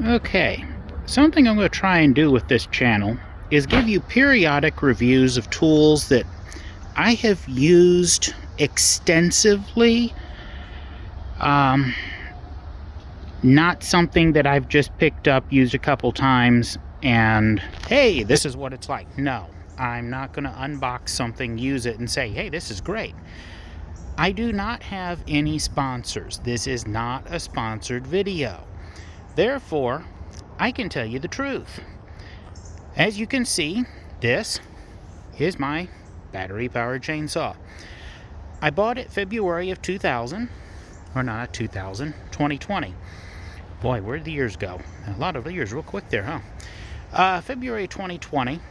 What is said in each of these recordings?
Okay, something I'm going to try and do with this channel is give you periodic reviews of tools that I have used extensively. Not something that I've just picked up, used a couple times, and hey, this is what it's like. No, I'm not going to unbox something, use it, and say, hey, this is great. I do not have any sponsors. This is not a sponsored video. Therefore, I can tell you the truth. As you can see, this is my battery-powered chainsaw. I bought it February of 2000, or not 2000, 2020. Boy, where'd the years go? A lot of the years real quick there, huh? February 2020.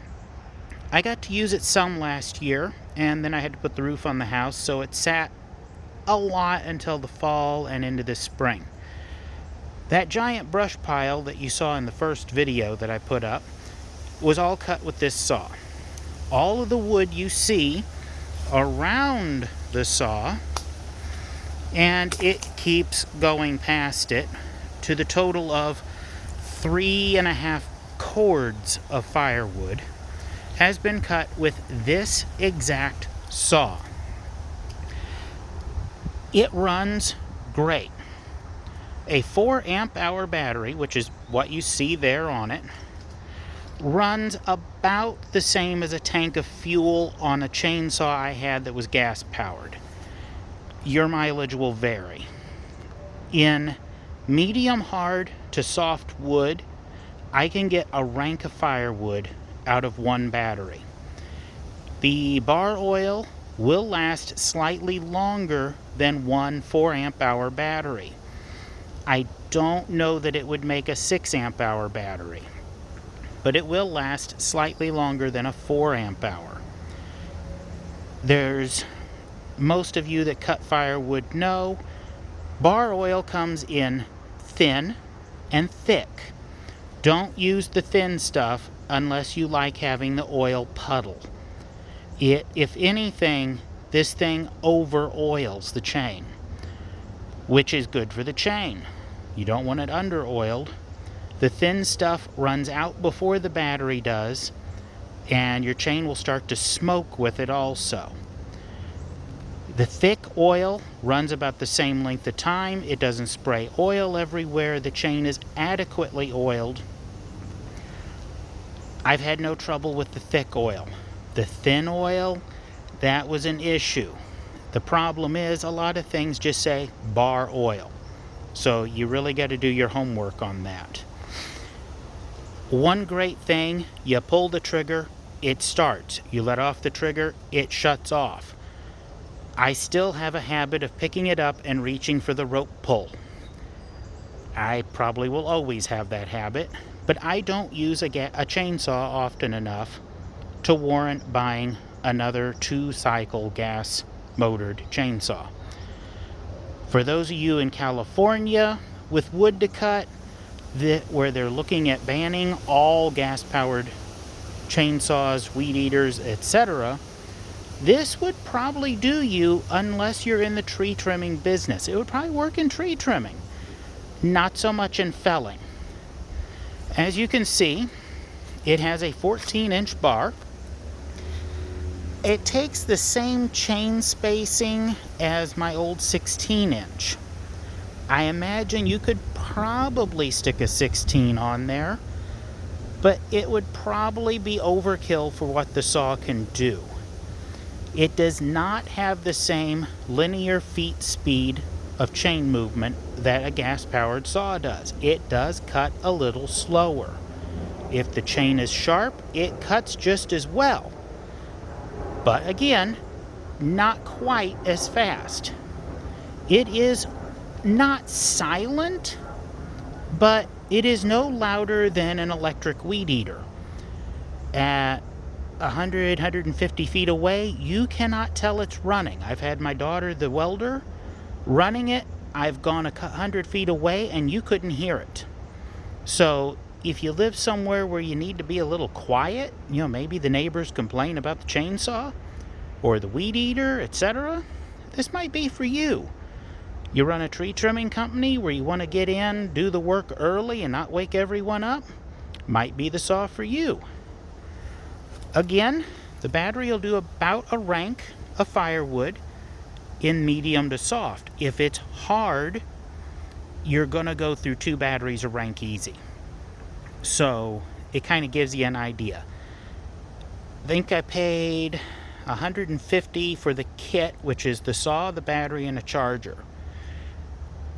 I got to use it some last year, and then I had to put the roof on the house, so it sat a lot until the fall and into the spring. That giant brush pile that you saw in the first video that I put up was all cut with this saw. All of the wood you see around the saw, and it keeps going past it to the total of 3.5 cords of firewood, has been cut with this exact saw. It runs great. A 4 amp hour battery, which is what you see there on it, runs about the same as a tank of fuel on a chainsaw I had that was gas powered. Your mileage will vary. In medium hard to soft wood, I can get a rank of firewood out of one battery. The bar oil will last slightly longer than one 4 amp hour battery. I don't know that it would make a 6 amp hour battery, but it will last slightly longer than a 4 amp hour. Most of you that cut firewood know, bar oil comes in thin and thick. Don't use the thin stuff unless you like having the oil puddle. If anything, this thing over oils the chain, which is good for the chain. You don't want it under oiled. The thin stuff runs out before the battery does, and your chain will start to smoke with it also. The thick oil runs about the same length of time. It doesn't spray oil everywhere. The chain is adequately oiled. I've had no trouble with the thick oil. The thin oil, that was an issue. The problem is a lot of things just say bar oil. So you really got to do your homework on that. One great thing, you pull the trigger, it starts. You let off the trigger, it shuts off. I still have a habit of picking it up and reaching for the rope pull. I probably will always have that habit, but I don't use a chainsaw often enough to warrant buying another 2-cycle gas motored chainsaw. For those of you in California with wood to cut, where they're looking at banning all gas-powered chainsaws, weed eaters, etc., this would probably do you unless you're in the tree trimming business. It would probably work in tree trimming, not so much in felling. As you can see, it has a 14-inch bar. It takes the same chain spacing as my old 16-inch. I imagine you could probably stick a 16 on there, but it would probably be overkill for what the saw can do. It does not have the same linear feet speed of chain movement that a gas-powered saw does. It does cut a little slower. If the chain is sharp, it cuts just as well. But again, not quite as fast. It is not silent, but it is no louder than an electric weed eater. At 100, 150 feet away, you cannot tell it's running. I've had my daughter, the welder, running it. I've gone 100 feet away and you couldn't hear it. So if you live somewhere where you need to be a little quiet, maybe the neighbors complain about the chainsaw or the weed eater, etc., this might be for you. You run a tree trimming company where you want to get in, do the work early and not wake everyone up? Might be the saw for you. Again, the battery will do about a rank of firewood in medium to soft. If it's hard, you're going to go through 2 batteries of rank easy. So it kind of gives you an idea. I think I paid $150 for the kit, which is the saw, the battery, and a charger.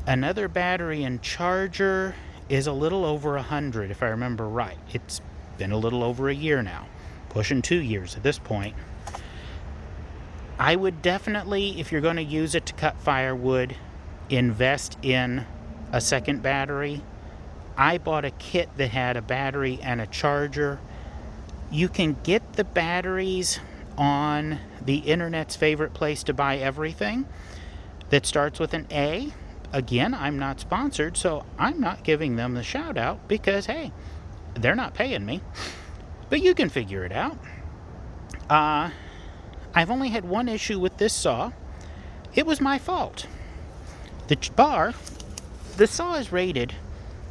Another battery and charger is a little over $100 if I remember right. It's been a little over a year now, pushing 2 years at this point. I would definitely, if you're going to use it to cut firewood, invest in a second battery. I bought a kit that had a battery and a charger. You can get the batteries on the internet's favorite place to buy everything that starts with an A. Again, I'm not sponsored, so I'm not giving them the shout out because, hey, they're not paying me. But you can figure it out. I've only had one issue with this saw. It was my fault. The saw is rated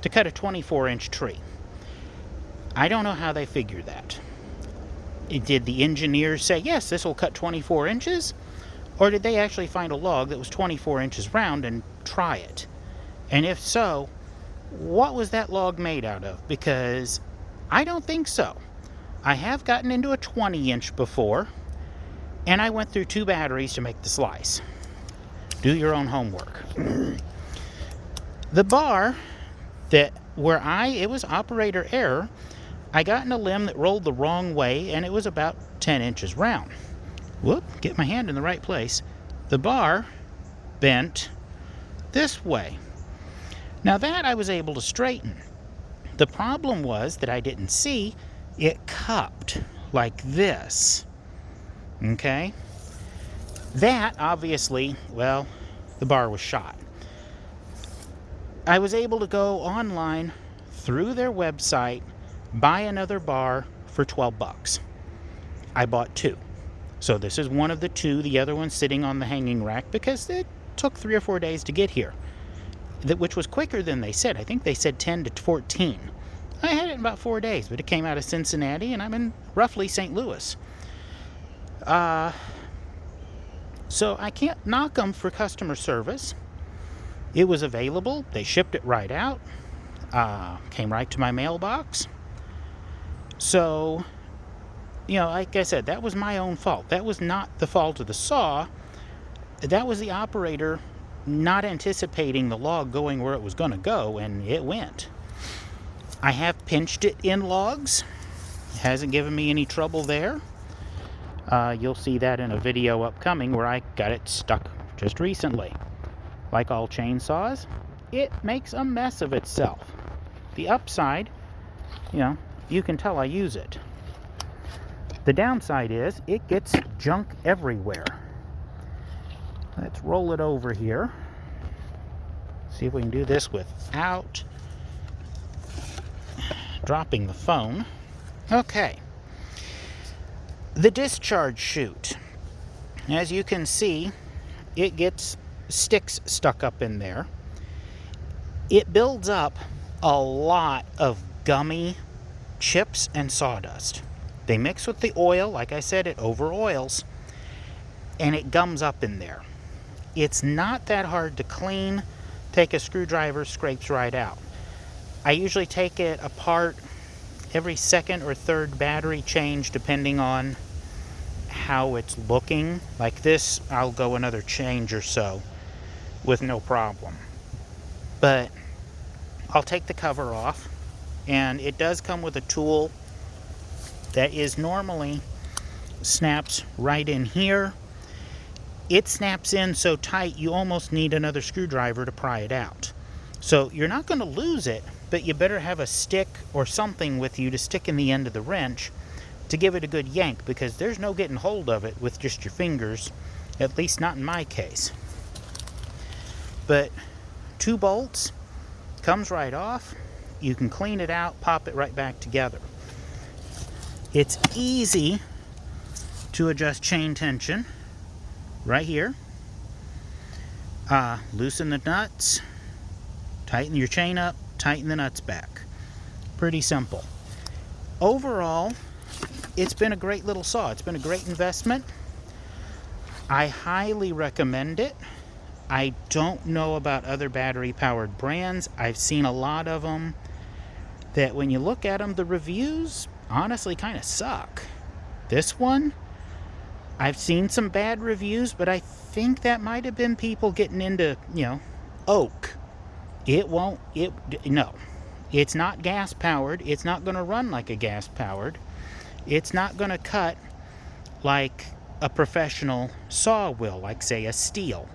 to cut a 24-inch tree. I don't know how they figured that. Did the engineers say, yes, this will cut 24 inches? Or did they actually find a log that was 24 inches round and try it? And if so, what was that log made out of? Because I don't think so. I have gotten into a 20-inch before, and I went through 2 batteries to make the slice. Do your own homework. The bar it was operator error. I got in a limb that rolled the wrong way, and it was about 10 inches round. Whoop, get my hand in the right place. The bar bent this way. Now that I was able to straighten. The problem was that I didn't see it cupped like this. Okay? That, obviously, well, the bar was shot. I was able to go online through their website, buy another bar for $12. I bought 2. So this is one of the 2. The other one's sitting on the hanging rack because it took 3 or 4 days to get here, which was quicker than they said. I think they said 10 to 14. I had it in about 4 days, but it came out of Cincinnati, and I'm in roughly St. Louis. So I can't knock them for customer service. It was available. They shipped it right out. Came right to my mailbox. So, like I said, that was my own fault. That was not the fault of the saw. That was the operator not anticipating the log going where it was going to go, and it went. I have pinched it in logs. It hasn't given me any trouble there. You'll see that in a video upcoming where I got it stuck just recently. Like all chainsaws, it makes a mess of itself. The upside, you can tell I use it. The downside is it gets junk everywhere. Let's roll it over here. See if we can do this without dropping the phone. Okay. The discharge chute. As you can see, it gets sticks stuck up in there. It builds up a lot of gummy chips and sawdust. They mix with the oil. Like I said, it over oils, and it gums up in there. It's not that hard to clean. Take a screwdriver, scrapes right out. I usually take it apart every second or third battery change, depending on how it's looking. Like this, I'll go another change or so with no problem. But I'll take the cover off, and it does come with a tool that is normally snaps right in here. It snaps in so tight you almost need another screwdriver to pry it out. So you're not going to lose it, but you better have a stick or something with you to stick in the end of the wrench to give it a good yank, because there's no getting hold of it with just your fingers, at least not in my case. But 2 bolts, comes right off. You can clean it out, pop it right back together. It's easy to adjust chain tension right here. Loosen the nuts, tighten your chain up, tighten the nuts back. Pretty simple. Overall, it's been a great little saw. It's been a great investment. I highly recommend it. I don't know about other battery-powered brands. I've seen a lot of them that when you look at them, the reviews honestly kind of suck. This one, I've seen some bad reviews, but I think that might have been people getting into, oak. No. It's not gas-powered. It's not going to run like a gas-powered. It's not going to cut like a professional saw will, like, say, a steel.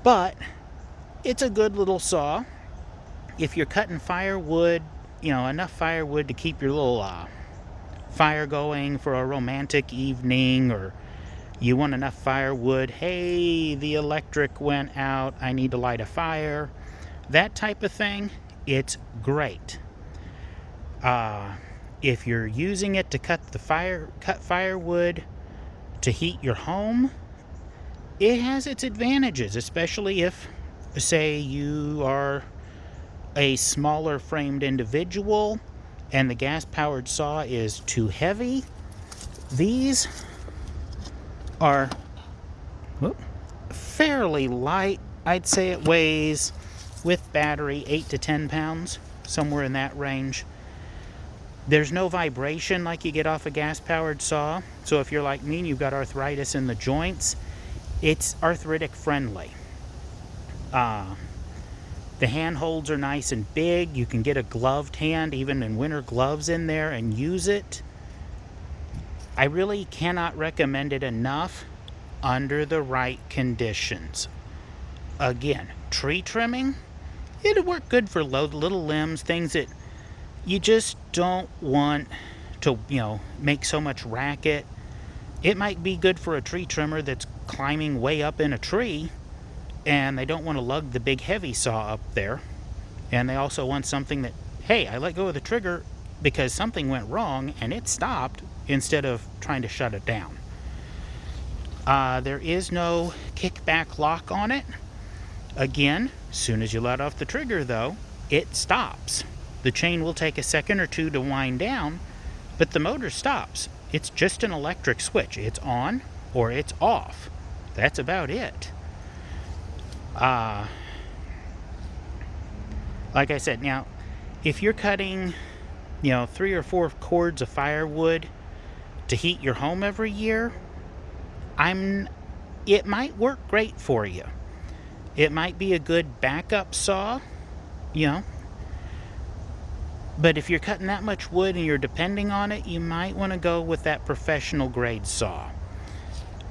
But it's a good little saw. If you're cutting firewood, enough firewood to keep your little fire going for a romantic evening, or you want enough firewood, hey, the electric went out, I need to light a fire, that type of thing, it's great. If you're using it to cut firewood to heat your home, it has its advantages, especially if, say, you are a smaller framed individual and the gas-powered saw is too heavy. These are fairly light. I'd say it weighs, with battery, 8 to 10 pounds, somewhere in that range. There's no vibration like you get off a gas-powered saw, so if you're like me and you've got arthritis in the joints, it's arthritic friendly. The handholds are nice and big. You can get a gloved hand, even in winter gloves, in there and use it. I really cannot recommend it enough under the right conditions. Again, tree trimming, it'll work good for little limbs, things that you just don't want to, make so much racket. It might be good for a tree trimmer that's climbing way up in a tree and they don't want to lug the big heavy saw up there. And they also want something that, hey, I let go of the trigger because something went wrong and it stopped, instead of trying to shut it down. There is no kickback lock on it. Again, as soon as you let off the trigger, though, it stops. The chain will take a second or two to wind down, but the motor stops. It's just an electric switch. It's on or it's off. That's about it. Like I said, now, if you're cutting, 3 or 4 cords of firewood to heat your home every year, it might work great for you. It might be a good backup saw, but if you're cutting that much wood and you're depending on it, you might want to go with that professional grade saw.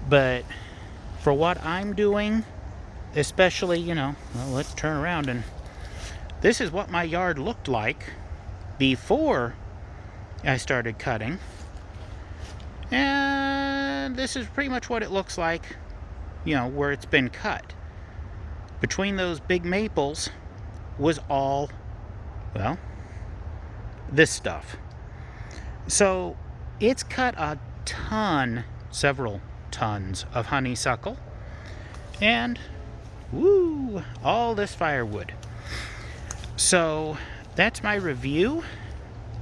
But for what I'm doing, especially, let's turn around, and this is what my yard looked like before I started cutting. And this is pretty much what it looks like, where it's been cut. Between those big maples was all, this stuff. So it's cut a ton, several tons of honeysuckle, and all this firewood. So that's my review.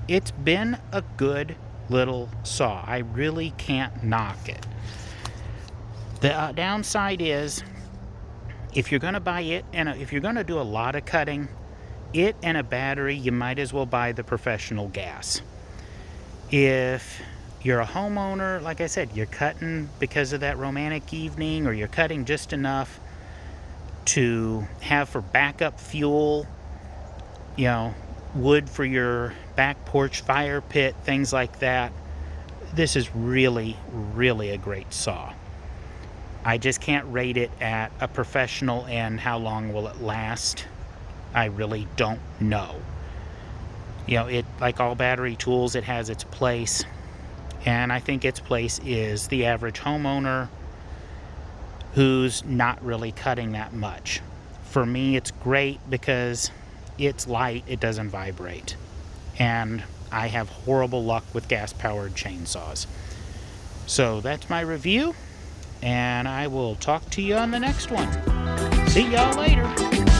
It's been a good little saw. I really can't knock it. The downside is, if you're going to buy it, and if you're going to do a lot of cutting, it and a battery, you might as well buy the professional gas. If you're a homeowner, like I said, you're cutting because of that romantic evening, or you're cutting just enough to have for backup fuel, wood for your back porch fire pit, things like that, this is really, really a great saw. I just can't rate it at a professional and how long will it last. I really don't know. It, like all battery tools, it has its place, and I think its place is the average homeowner who's not really cutting that much. For me, it's great because it's light, it doesn't vibrate, and I have horrible luck with gas-powered chainsaws. So that's my review, and I will talk to you on the next one. See y'all later.